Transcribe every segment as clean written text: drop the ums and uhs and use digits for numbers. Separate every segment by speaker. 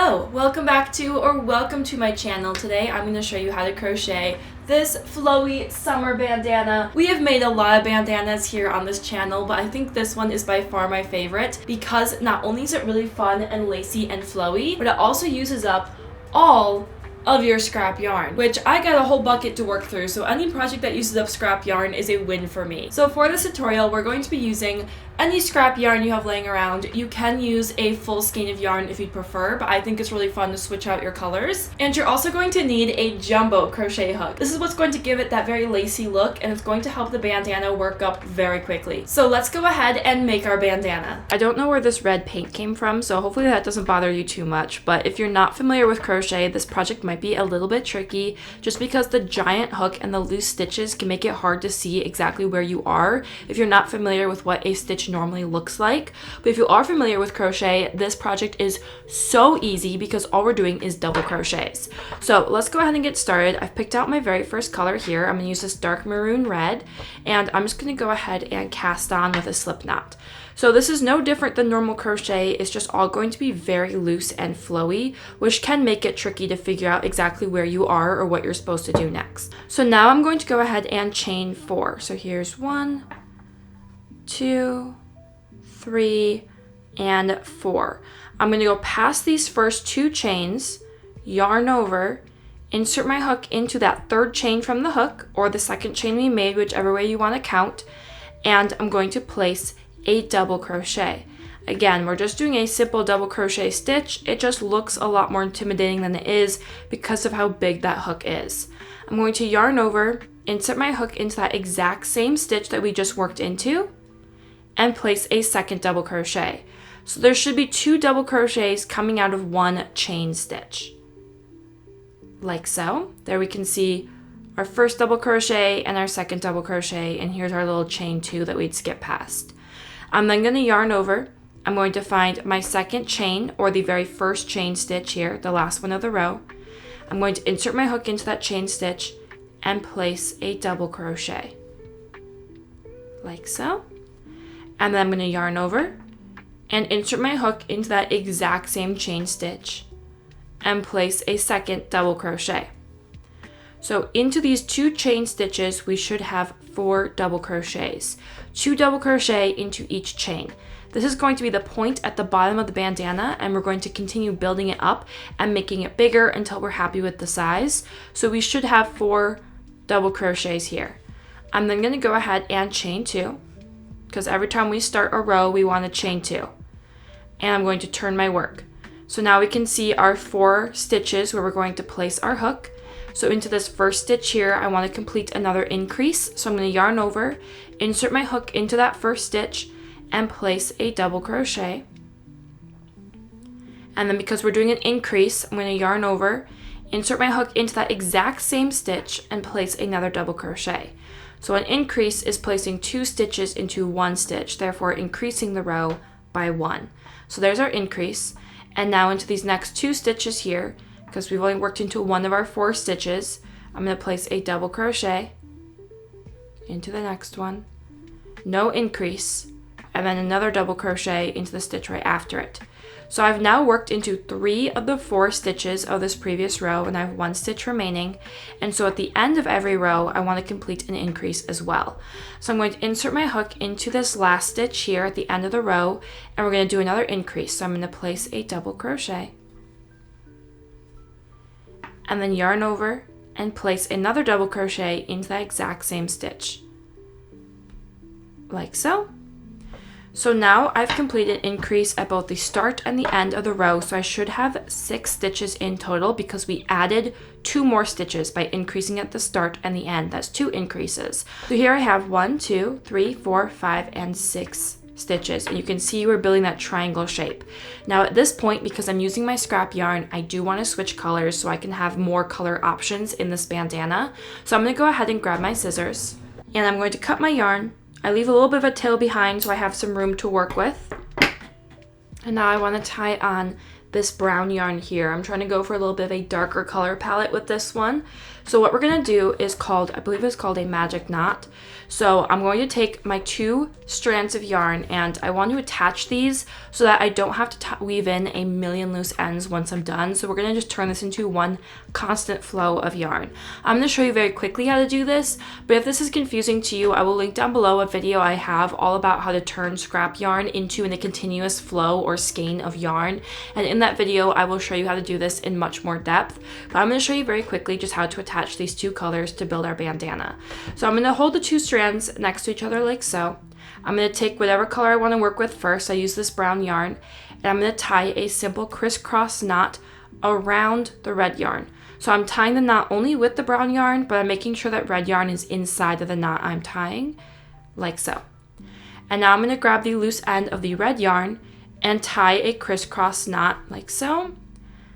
Speaker 1: Hello, welcome to my channel. Today I'm going to show you how to crochet this flowy summer bandana. We have made a lot of bandanas here on this channel, but I think this one is by far my favorite because not only is it really fun and lacy and flowy, but it also uses up all of your scrap yarn, which I got a whole bucket to work through, so any project that uses up scrap yarn is a win for me. So for this tutorial, we're going to be using any scrap yarn you have laying around. You can use a full skein of yarn if you'd prefer, but I think it's really fun to switch out your colors. And you're also going to need a jumbo crochet hook. This is what's going to give it that very lacy look, and it's going to help the bandana work up very quickly. So let's go ahead and make our bandana. I don't know where this red paint came from, so hopefully that doesn't bother you too much, but if you're not familiar with crochet, this project might be a little bit tricky just because the giant hook and the loose stitches can make it hard to see exactly where you are if you're not familiar with what a stitch normally looks like. But if you are familiar with crochet, this project is so easy because all we're doing is double crochets. So let's go ahead and get started. I've picked out my very first color here. I'm going to use this dark maroon red, and I'm just going to go ahead and cast on with a slip knot. So this is no different than normal crochet. It's just all going to be very loose and flowy, which can make it tricky to figure out exactly where you are or what you're supposed to do next. So now I'm going to go ahead and chain 4. So here's 1, 2, 3, and 4. I'm going to go past these first 2 chains, yarn over, insert my hook into that third chain from the hook, or the second chain we made, whichever way you want to count, and I'm going to place a double crochet. Again, we're just doing a simple double crochet stitch. It just looks a lot more intimidating than it is because of how big that hook is. I'm going to yarn over, insert my hook into that exact same stitch that we just worked into, and place a second double crochet. So there should be 2 double crochets coming out of 1 chain stitch. Like so. There we can see our first double crochet and our second double crochet, and here's our little chain 2 that we'd skip past. I'm then going to yarn over. I'm going to find my second chain, or the very first chain stitch here, the last one of the row. I'm going to insert my hook into that chain stitch and place a double crochet. Like so. And then I'm going to yarn over and insert my hook into that exact same chain stitch and place a second double crochet. So into these 2 chain stitches, we should have 4 double crochets. 2 double crochet into each chain. This is going to be the point at the bottom of the bandana, and we're going to continue building it up and making it bigger until we're happy with the size. So we should have 4 double crochets here. I'm then going to go ahead and chain 2, because every time we start a row, we want to chain 2. And I'm going to turn my work. So now we can see our 4 stitches where we're going to place our hook. So into this first stitch here, I want to complete another increase. So I'm going to yarn over, insert my hook into that first stitch, and place a double crochet. And then because we're doing an increase, I'm going to yarn over, insert my hook into that exact same stitch, and place another double crochet. So an increase is placing 2 stitches into 1 stitch, therefore increasing the row by 1. So there's our increase. And now into these next 2 stitches here, because we've only worked into 1 of our 4 stitches, I'm going to place a double crochet into the next one, no increase, and then another double crochet into the stitch right after it. So I've now worked into 3 of the 4 stitches of this previous row, and I have 1 stitch remaining. And so at the end of every row, I want to complete an increase as well. So I'm going to insert my hook into this last stitch here at the end of the row, and we're going to do another increase. So I'm going to place a double crochet, and then yarn over and place another double crochet into that exact same stitch. Like so. So now I've completed increase at both the start and the end of the row, so I should have 6 stitches in total because we added 2 more stitches by increasing at the start and the end. That's 2 increases. So here I have 1, 2, 3, 4, 5, and 6 stitches, and you can see we're building that triangle shape. Now at this point, because I'm using my scrap yarn, I do want to switch colors so I can have more color options in this bandana. So I'm going to go ahead and grab my scissors, and I'm going to cut my yarn. I leave a little bit of a tail behind so I have some room to work with. And now I want to tie on this brown yarn here. I'm trying to go for a little bit of a darker color palette with this one. So what we're gonna do is called, I believe it's called a magic knot. So I'm going to take my 2 strands of yarn and I want to attach these so that I don't have to weave in a million loose ends once I'm done. So we're gonna just turn this into one constant flow of yarn. I'm gonna show you very quickly how to do this, but if this is confusing to you, I will link down below a video I have all about how to turn scrap yarn into a continuous flow or skein of yarn. And in that video, I will show you how to do this in much more depth, but I'm gonna show you very quickly just how to attach these 2 colors to build our bandana. So I'm gonna hold the 2 strands next to each other like so. I'm going to take whatever color I want to work with first. I use this brown yarn, and I'm going to tie a simple crisscross knot around the red yarn. So I'm tying the knot only with the brown yarn, but I'm making sure that red yarn is inside of the knot I'm tying, like so. And now I'm going to grab the loose end of the red yarn and tie a crisscross knot like so,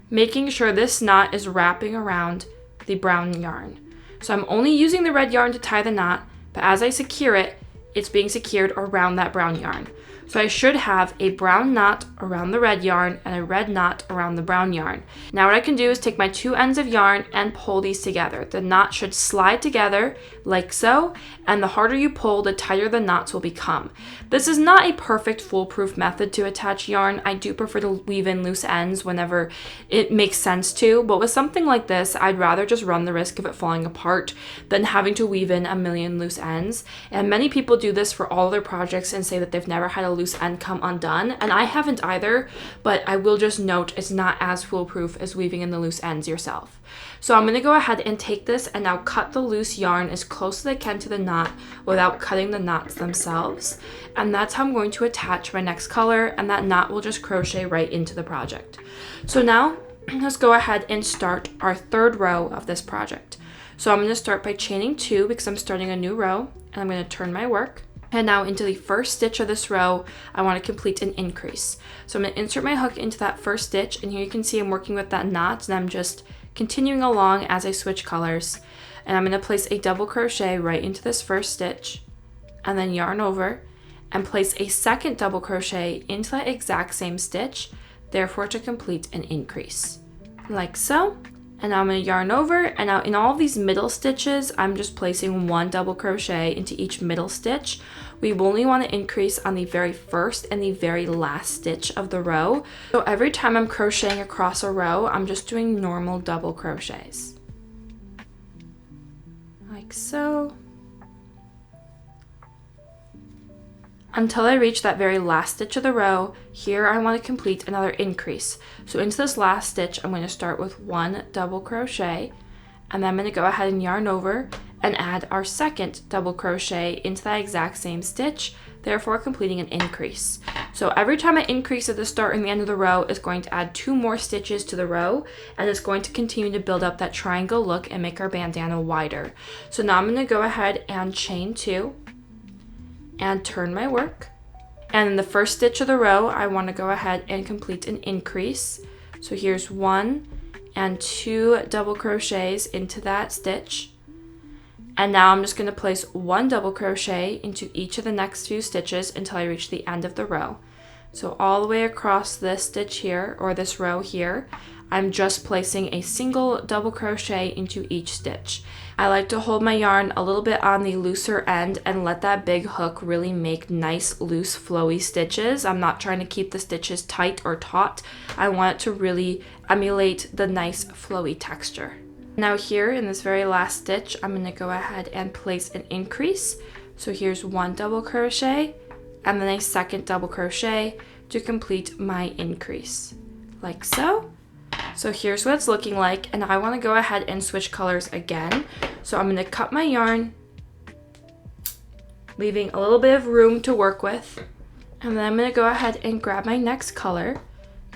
Speaker 1: making sure this knot is wrapping around the brown yarn. So I'm only using the red yarn to tie the knot, but as I secure it, it's being secured around that brown yarn. So I should have a brown knot around the red yarn and a red knot around the brown yarn. Now what I can do is take my 2 ends of yarn and pull these together. The knot should slide together like so, and the harder you pull, the tighter the knots will become. This is not a perfect foolproof method to attach yarn. I do prefer to weave in loose ends whenever it makes sense to, but with something like this, I'd rather just run the risk of it falling apart than having to weave in a million loose ends. And many people do this for all their projects and say that they've never had a loose end come undone, and I haven't either, but I will just note it's not as foolproof as weaving in the loose ends yourself. So I'm going to go ahead and take this and now cut the loose yarn as close as I can to the knot without cutting the knots themselves, and that's how I'm going to attach my next color, and that knot will just crochet right into the project. So now let's go ahead and start our 3rd row of this project. So I'm going to start by chaining 2 because I'm starting a new row, and I'm going to turn my work. And now into the first stitch of this row, I want to complete an increase. So I'm going to insert my hook into that first stitch, and here you can see I'm working with that knot, and I'm just continuing along as I switch colors. And I'm going to place a double crochet right into this first stitch, and then yarn over, and place a second double crochet into that exact same stitch, therefore to complete an increase. Like so. And now I'm going to yarn over, and now in all of these middle stitches, I'm just placing 1 double crochet into each middle stitch. We only want to increase on the very first and the very last stitch of the row. So every time I'm crocheting across a row, I'm just doing normal double crochets. Like so. Until I reach that very last stitch of the row. Here I want to complete another increase. So into this last stitch, I'm going to start with 1 double crochet, and then I'm going to go ahead and yarn over and add our second double crochet into that exact same stitch, therefore completing an increase. So every time I increase at the start and the end of the row is going to add 2 more stitches to the row, and it's going to continue to build up that triangle look and make our bandana wider. So now I'm going to go ahead and chain 2 and turn my work. And in the first stitch of the row, I want to go ahead and complete an increase. So here's 1 and 2 double crochets into that stitch. And now I'm just going to place 1 double crochet into each of the next few stitches until I reach the end of the row. So all the way across this stitch here, or this row here, I'm just placing a single double crochet into each stitch. I like to hold my yarn a little bit on the looser end and let that big hook really make nice, loose, flowy stitches. I'm not trying to keep the stitches tight or taut. I want it to really emulate the nice, flowy texture. Now here in this very last stitch, I'm going to go ahead and place an increase. So here's 1 double crochet and then a second double crochet to complete my increase, like so. So here's what it's looking like, and I want to go ahead and switch colors again. So I'm going to cut my yarn, leaving a little bit of room to work with, and then I'm going to go ahead and grab my next color,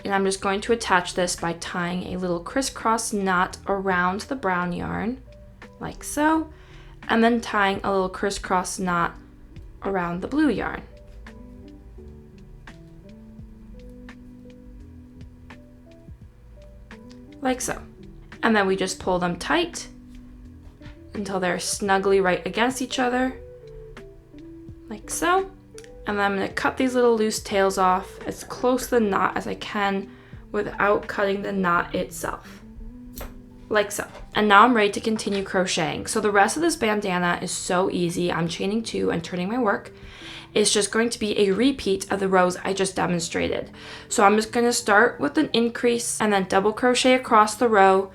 Speaker 1: and I'm just going to attach this by tying a little crisscross knot around the brown yarn, like so, and then tying a little crisscross knot around the blue yarn. Like so. And then we just pull them tight until they're snugly right against each other, like so. And then I'm going to cut these little loose tails off as close to the knot as I can without cutting the knot itself. Like so. And now I'm ready to continue crocheting. So the rest of this bandana is so easy. I'm chaining 2 and turning my work. It's just going to be a repeat of the rows I just demonstrated. So I'm just going to start with an increase and then double crochet across the row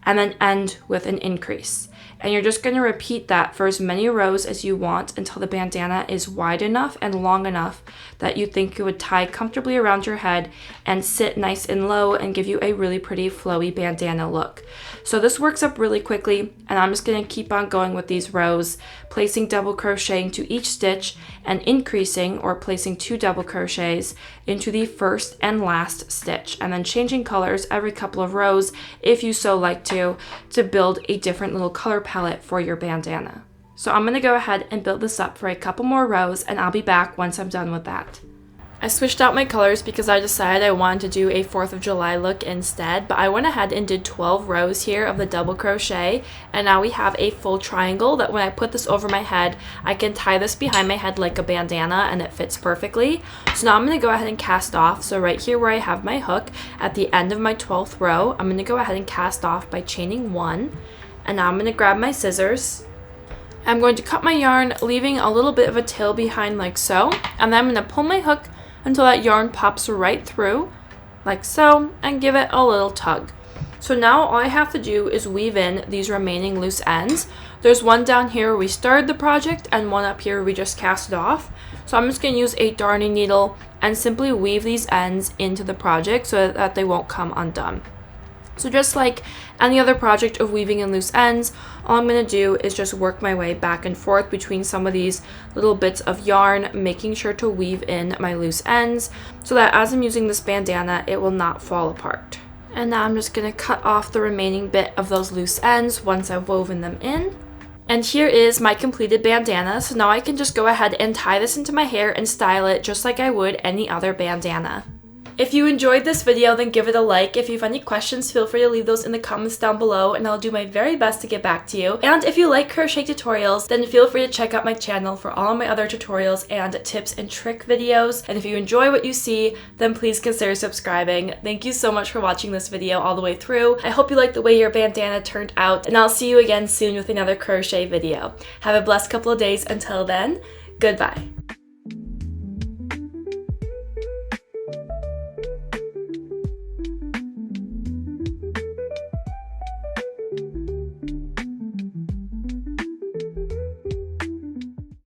Speaker 1: and then end with an increase. And you're just going to repeat that for as many rows as you want until the bandana is wide enough and long enough that you think it would tie comfortably around your head and sit nice and low and give you a really pretty flowy bandana look. So this works up really quickly, and I'm just going to keep on going with these rows, placing double crochet into each stitch and increasing or placing 2 double crochets into the first and last stitch, and then changing colors every couple of rows if you so like to build a different little color palette for your bandana. So I'm going to go ahead and build this up for a couple more rows, and I'll be back once I'm done with that. I switched out my colors because I decided I wanted to do a 4th of July look instead, but I went ahead and did 12 rows here of the double crochet, and now we have a full triangle that when I put this over my head, I can tie this behind my head like a bandana and it fits perfectly. So now I'm going to go ahead and cast off. So right here where I have my hook, at the end of my 12th row, I'm going to go ahead and cast off by chaining 1, and now I'm going to grab my scissors. I'm going to cut my yarn, leaving a little bit of a tail behind like so, and then I'm going to pull my hook until that yarn pops right through, like so, and give it a little tug. So now all I have to do is weave in these remaining loose ends. There's one down here where we started the project and one up here where we just cast it off. So I'm just going to use a darning needle and simply weave these ends into the project so that they won't come undone. So just like any other project of weaving in loose ends, all I'm going to do is just work my way back and forth between some of these little bits of yarn, making sure to weave in my loose ends so that as I'm using this bandana, it will not fall apart. And now I'm just going to cut off the remaining bit of those loose ends once I've woven them in. And here is my completed bandana, so now I can just go ahead and tie this into my hair and style it just like I would any other bandana. If you enjoyed this video, then give it a like. If you have any questions, feel free to leave those in the comments down below, and I'll do my very best to get back to you. And if you like crochet tutorials, then feel free to check out my channel for all of my other tutorials and tips and trick videos. And if you enjoy what you see, then please consider subscribing. Thank you so much for watching this video all the way through. I hope you like the way your bandana turned out, and I'll see you again soon with another crochet video. Have a blessed couple of days. Until then, goodbye.